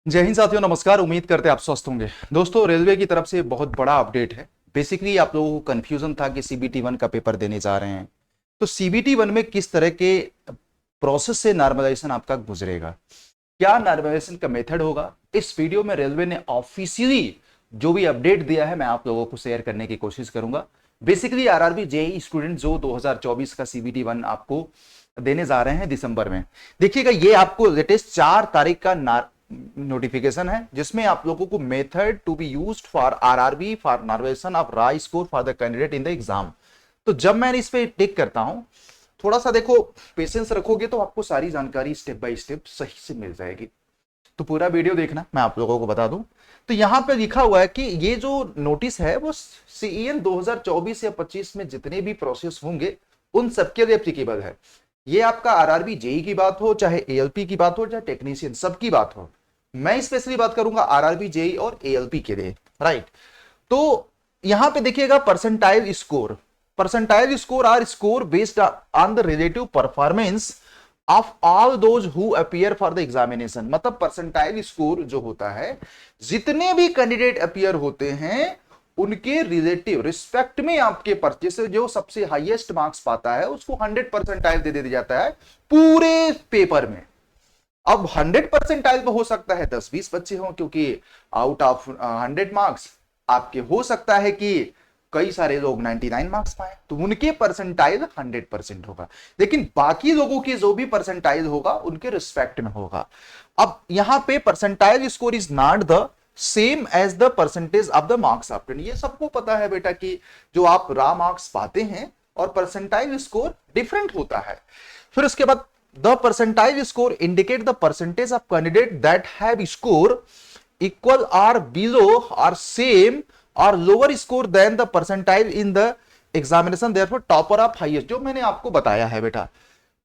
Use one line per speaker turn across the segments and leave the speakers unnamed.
जय हिंद साथियों, नमस्कार। उम्मीद करते हैं आप स्वस्थ होंगे। दोस्तों, रेलवे की तरफ से बहुत बड़ा अपडेट है। बेसिकली आप लोगों को कंफ्यूजन था कि सीबीटी वन का पेपर देने जा रहे हैं, तो सीबीटी वन में किस तरह के प्रोसेस से नॉर्मलाइजेशन आपका गुजरेगा, क्या नॉर्मलाइजेशन का मेथड होगा, इस वीडियो में रेलवे ने ऑफिशियली जो भी अपडेट दिया है मैं आप लोगों को शेयर करने की कोशिश करूंगा। बेसिकली आरआरबी जेई स्टूडेंट जो 2024 का सीबीटी वन आपको देने जा रहे हैं दिसंबर में, देखिएगा ये आपको लेटेस्ट 4 तारीख का नोटिफिकेशन है, जिसमें आप लोगों को method to be used for RRB for normalisation of raw score for the candidate in the exam. तो जब मैं इस पे टिक करता हूं, थोड़ा सा देखो पेशेंस रखोगे तो आपको सारी जानकारी स्टेप बाय स्टेप सही से मिल जाएगी। तो पूरा वीडियो देखना, मैं आप लोगों को बता दूं। तो यहां पे लिखा हुआ है कि ये जो नोटिस है वो सीईएन 2024 या 25 में जितने भी प्रोसेस होंगे उन सबके लिए एप्लीकेबल है। ये आपका आरआरबी जेई की बात हो, चाहे एएलपी की बात हो, चाहे टेक्नीशियन, सबकी बात हो। मैं स्पेशली बात करूंगा आरआरबी जेई और एएलपी के लिए, राइट। तो यहां पे देखिएगा percentile score. Percentile score are score based on the relative performance of all those who appear for the examination. मतलब परसेंटाइल स्कोर जो होता है, जितने भी कैंडिडेट अपीयर होते हैं उनके रिलेटिव रिस्पेक्ट में आपके पर्चे से जो सबसे हाईएस्ट मार्क्स पाता है उसको 100 परसेंटाइल दे दिया जाता है पूरे पेपर में। अब 100 परसेंटाइल पे हो सकता है 10-20 बच्चे हों, क्योंकि आउट ऑफ 100 मार्क्स आपके हो सकता है कि कई सारे लोग 99 मार्क्स पाए, तो उनके परसेंटाइल 100% होगा। लेकिन बाकी लोगों की जो भी परसेंटाइल होगा उनके रिस्पेक्ट में होगा। अब यहां पे percentile score is not the same as the percentage of the marks obtain. ये सबको पता है बेटा कि जो आप रा मार्क्स पाते हैं और परसेंटाइल स्कोर डिफरेंट होता है। फिर उसके बाद the percentile score indicate the percentage of candidate that have score equal or below or same or lower score than the percentile in the examination, therefore topper of highest। जो मैंने आपको बताया है बेटा,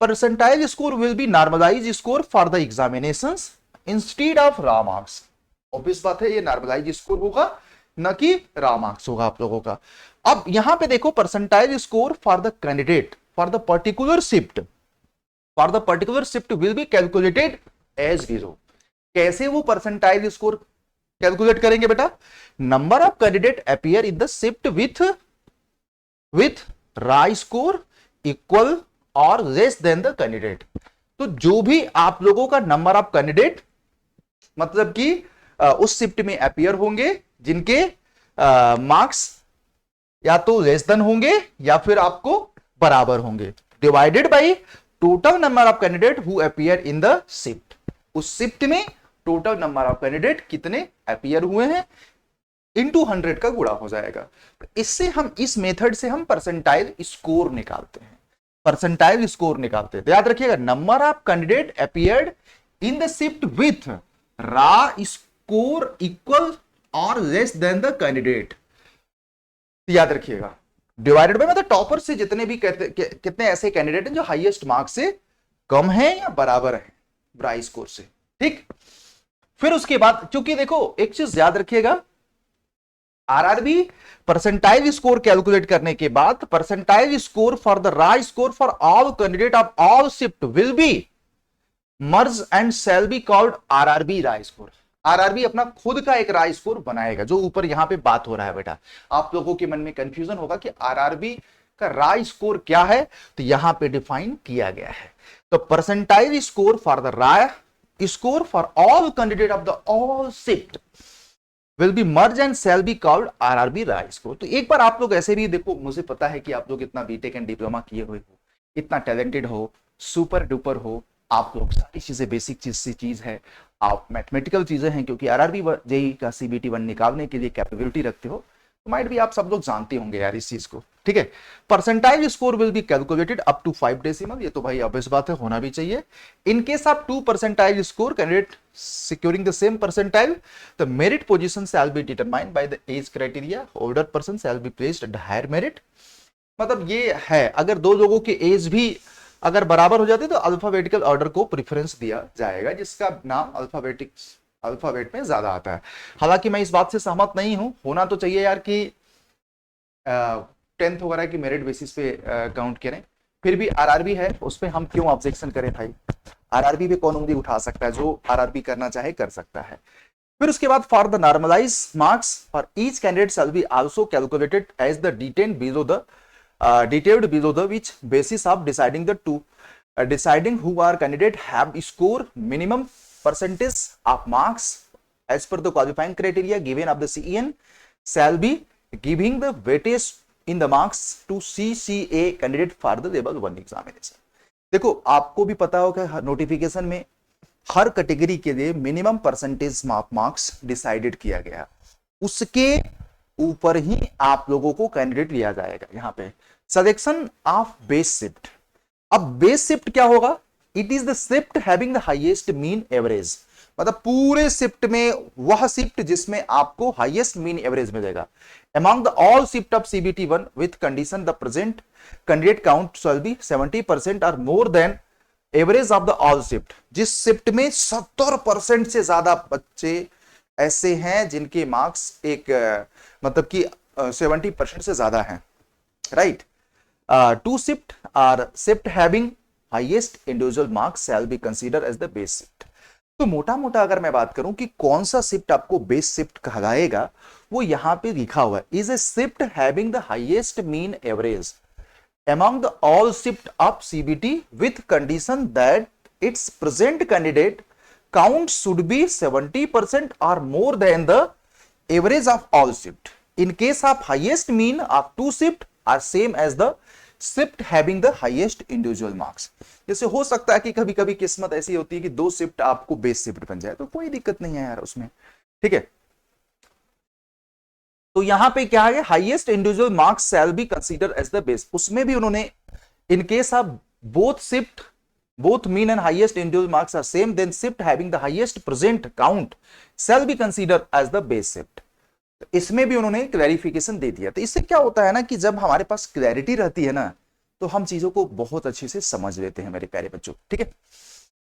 percentile score will be normalized score for the examinations instead of raw marks। Obvious बात है, ये normalise score होगा न कि रा मार्क्स होगा आप लोगों का। अब यहां पे देखो percentile score for the candidate for the particular shift will be calculated as 0। कैसे वो परसेंटाइल स्कोर कैलकुलेट करेंगे बेटा? Number of candidate appear in the shift with raw score equal और लेस देन द कैंडिडेट। तो जो भी आप लोगों का नंबर ऑफ कैंडिडेट मतलब कि उस शिफ्ट में अपीयर होंगे जिनके मार्क्स या तो लेस देन होंगे या फिर आपको बराबर होंगे, divided by total number of candidate who appear in the shift. उस शिफ्ट में टोटल नंबर ऑफ कैंडिडेट कितने अपीयर हुए हैं इनटू 100 का गुणा हो जाएगा। इससे हम इस मेथड से हम परसेंटाइल स्कोर निकालते हैं। परसेंटाइल स्कोर निकालते हैं तो याद रखिएगा, number of candidate appeared in the shift with रा स्कोर इक्वल और लेस देन द कैंडिडेट। याद रखिएगा, डिवाइडेड बाय मतलब टॉपर से जितने भी कितने ऐसे कैंडिडेट हैं जो हाईएस्ट मार्क्स से कम है या बराबर है ब्राई स्कोर से, ठीक। फिर उसके बाद क्योंकि देखो एक चीज याद रखिएगा, आरआरबी परसेंटाइल स्कोर कैलकुलेट करने के बाद percentile score for the raw score for all candidate of all shift will be merge and shall be called RRB raw score. RRB अपना खुद का एक राय स्कोर बनाएगा, जो ऊपर यहां पे बात हो रहा है बेटा। आप लोगों के मन में कंफ्यूजन होगा कि आरआरबी का राय स्कोर क्या है, तो यहां पे डिफाइन किया गया है। तो percentile score for the raw score for all candidate of the all shift will be merge and shall be called RRB raw score. तो एक बार आप लोग ऐसे भी देखो, मुझे पता है कि आप लोग इतना बीटेक एंड डिप्लोमा किए हुए हो, इतना टैलेंटेड हो, सुपर डुपर हो, आप लोग सारी चीजें बेसिक चीज है, आप मैथमेटिकल चीजें हैं, क्योंकि आरआरबी जेई का सीबीटी वन निकालने के लिए कैपेबिलिटी रखते हो, तो माइट भी आप सब लोग जानते होंगे यार इस चीज को, ठीक है। Percentile score will be calculated up to 5 decimal. ये तो भाई ऑब्वियस बात है, होना भी चाहिए। In case of 2 percentile score candidate securing the same percentile, the merit position shall be determined by the age criteria। older person shall be placed at higher merit। मतलब ये है, अगर दो लोगों के एज भी अगर बराबर हो जाते तो अल्फाबेटिकल ऑर्डर को प्रेफरेंस दिया जाएगा, जिसका नाम अल्फाबेट में ज्यादा आता है। हालांकि मैं इस बात से सहमत नहीं हूं, होना तो चाहिए यार कि 10th वगैरह की मेरिट बेसिस पे काउंट करें, फिर भी आरआरबी है उस पर हम क्यों ऑब्जेक्शन करें भाई। आरआरबी पे कौन उंगली उठा सकता है, जो आरआरबी करना चाहे कर सकता है। फिर उसके बाद for the normalise marks for each candidate shall be also calculated as the detailed below the which basis of deciding the two deciding who are candidate have score minimum percentage of marks as per the qualifying criteria given of the CEN shall be giving the weightage in the marks to CCA candidate for the level 1 examination। देखो आपको भी पता होगा notification में हर category के लिए minimum percentage marks decided किया गया, उसके ऊपर ही आप लोगों को कैंडिडेट लिया जाएगा। यहाँ पे सिलेक्शन ऑफ बेस शिफ्ट, अब बेस शिफ्ट क्या होगा, it is the shift having the highest mean average, मतलब पूरे शिफ्ट में वह शिफ्ट जिसमें आपको हाईएस्ट मीन एवरेज मिलेगा। Among the all shift of CBT 1 with condition the present candidate count shall be 70% और more than average of the all shift, जिस shift में 70% से ज्यादा बच्चे ऐसे हैं जिनके मार्क्स एक मतलब कि 70% से ज्यादा हैं, right. Two shift or shift having highest individual marks shall be consider as the base shift. तो मोटा मोटा अगर मैं बात करूं कि कौन सा शिफ्ट आपको बेस शिफ्ट कहलाएगा, वो यहां पे लिखा हुआ है, is a shift having the highest mean average among the all shift of CBT with condition that its present candidate count should be 70% or more than the average of all shift. In case of highest mean of two shift are same as the shift having the highest individual marks. जैसे हो सकता है कि कभी कभी किस्मत ऐसी होती है कि दो शिफ्ट आपको बेस शिफ्ट बन जाए, तो कोई दिक्कत नहीं है यार उसमें, ठीक है। तो यहां पे क्या है, highest individual marks shall be consider as the base, उसमें भी उन्होंने in case of both mean and highest individual marks are same, then shift having the highest present count shall be considered as the base shift। इसमें भी उन्होंने clarification दे दिया। तो इससे क्या होता है ना कि जब हमारे पास क्लैरिटी रहती है ना, तो हम चीजों को बहुत अच्छे से समझ लेते हैं मेरे प्यारे बच्चों, ठीक है।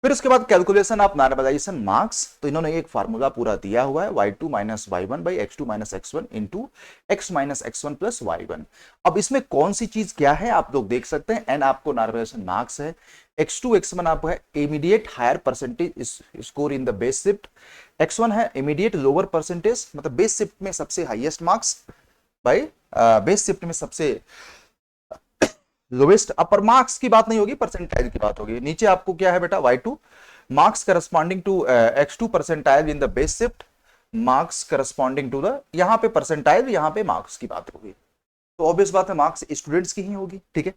फिर उसके बाद कैलकुलेशन ऑफ नॉर्मलाइजेशन मार्क्स, तो इन्होंने एक फार्मूला पूरा दिया हुआ है, y2 minus y1 by x2 minus x1 into x minus x1 plus y1। अब इसमें कौन सी चीज क्या है आप लोग देख सकते हैं, n आपको नॉर्मलाइजेशन मार्क्स है, x2 x1 आपको है immediate higher percentage score in the base shift, x1 है इमीडिएट लोअर परसेंटेज मतलब बेस शिफ्ट में सबसे highest marks by base shift में सबसे लोवेस्ट अपर मार्क्स की बात नहीं होगी, परसेंटाइल की बात होगी। नीचे आपको क्या है बेटा y2 marks corresponding to x2 percentile in the base shift, marks corresponding to the, यहां पे परसेंटाइल यहां पे मार्क्स की बात होगी, तो ऑब्वियस बात है मार्क्स स्टूडेंट्स की ही होगी, ठीक है।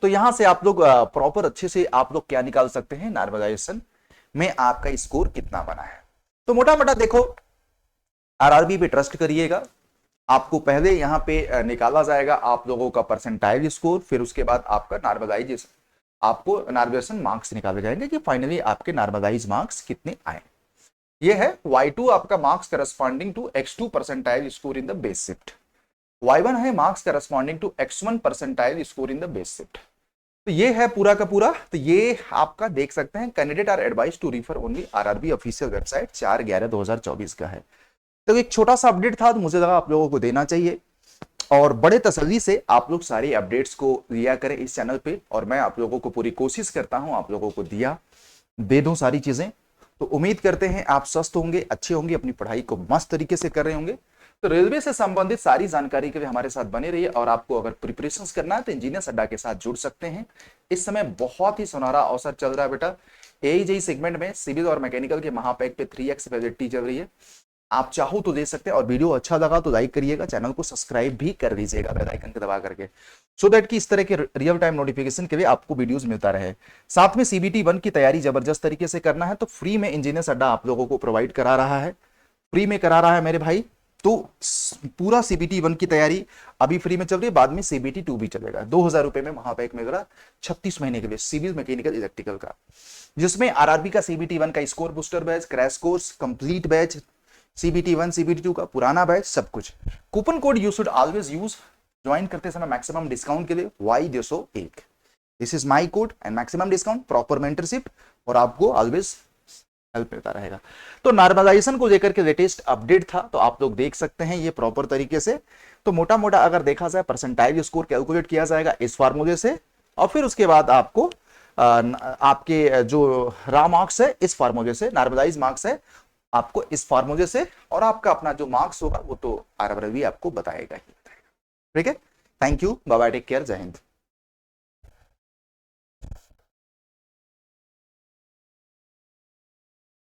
तो यहां से आप लोग प्रॉपर अच्छे से आप लोग क्या निकाल सकते हैं, नॉर्मलाइजेशन में आपका स्कोर कितना बना है। तो मोटा मोटा देखो आरआरबी पे ट्रस्ट करिएगा, आपको पहले यहां पे निकाला जाएगा आप लोगों का परसेंटाइल स्कोर, फिर उसके बाद आपका नॉर्मलाइजेशन, आपको नॉर्मलाइजेशन मार्क्स निकाले जाएंगे कि फाइनली आपके नॉर्मलाइज मार्क्स कितने आए। ये है y2 आपका marks corresponding to x2 percentile score in the base shift, y1 है marks corresponding to x1 percentile score in the base shift. तो ये है पूरा का पूरा। तो ये आपका देख सकते हैं, candidate are advise to refer only RRB official website 4/11/2024 का है। तो एक छोटा सा अपडेट था, तो मुझे लगा आप लोगों को देना चाहिए, और बड़े तसल्ली से आप लोग सारे अपडेट्स को लिया करें इस चैनल पे, और मैं आप लोगों को पूरी कोशिश करता हूं आप लोगों को दे दूं सारी चीजें। तो उम्मीद करते हैं आप स्वस्थ होंगे, अच्छे होंगे, अपनी पढ़ाई को मस्त तरीके से कर रहे होंगे। तो रेलवे से संबंधित सारी जानकारी के लिए हमारे साथ बने रहिए, और आपको अगर प्रिपरेशन करना है तो इंजीनियर्स अड्डा के साथ जुड़ सकते हैं। इस समय बहुत ही सुनहरा अवसर चल रहा है बेटा, एईजी सेगमेंट में सिविल और मैकेनिकल के महापैक पे 3x वैलिडिटी चल रही है, आप चाहो तो दे सकते हैं। और वीडियो अच्छा लगा तो लाइक करिएगा, चैनल को सब्सक्राइब भी कर लीजिएगा बेल आइकन को दबा करके, सो दैट कि इस तरह के रियल टाइम नोटिफिकेशन के लिए आपको वीडियोस मिलता रहे। साथ में सीबीटी 1 की तैयारी जबरदस्त तरीके से करना है तो फ्री में इंजीनियर्स अड्डा आप लोगों को प्रोवाइड करा रहा है, फ्री में करा रहा है मेरे भाई। तो पूरा सीबीटी 1 की तैयारी अभी फ्री में चल रही है, बाद में सीबीटी 2 भी चलेगा। 2000 रुपए में महापैक में 36 महीने के लिए सिविल मैकेनिकल इलेक्ट्रिकल का, जिसमें आरआरबी का सीबीटी 1 का score booster batch, crash course, complete batch, CBT 1 CBT 2 का पुराना बैच, सब कुछ। Coupon code you should always use join करते समय मैक्सिमम डिस्काउंट के लिए Y201, this is my code and maximum discount, proper mentorship, और आपको ऑलवेज हेल्प मिलता रहेगा। तो नॉर्मलाइजेशन को लेकर के लेटेस्ट अपडेट था, तो आप लोग देख सकते हैं ये प्रॉपर तरीके से। तो मोटा मोटा अगर देखा जाए परसेंटाइल स्कोर कैलकुलेट किया जाएगा इस फार्मूले से, और फिर उसके बाद आपको आपके जो रा मार्क्स है इस फार्मूले से, नॉर्मलाइज मार्क्स है आपको इस फार्मूले से, और आपका अपना जो मार्क्स होगा वो तो आरआरबी आपको बताएगा ही। ठीक है, thank you, bye bye, take care, जय हिंद।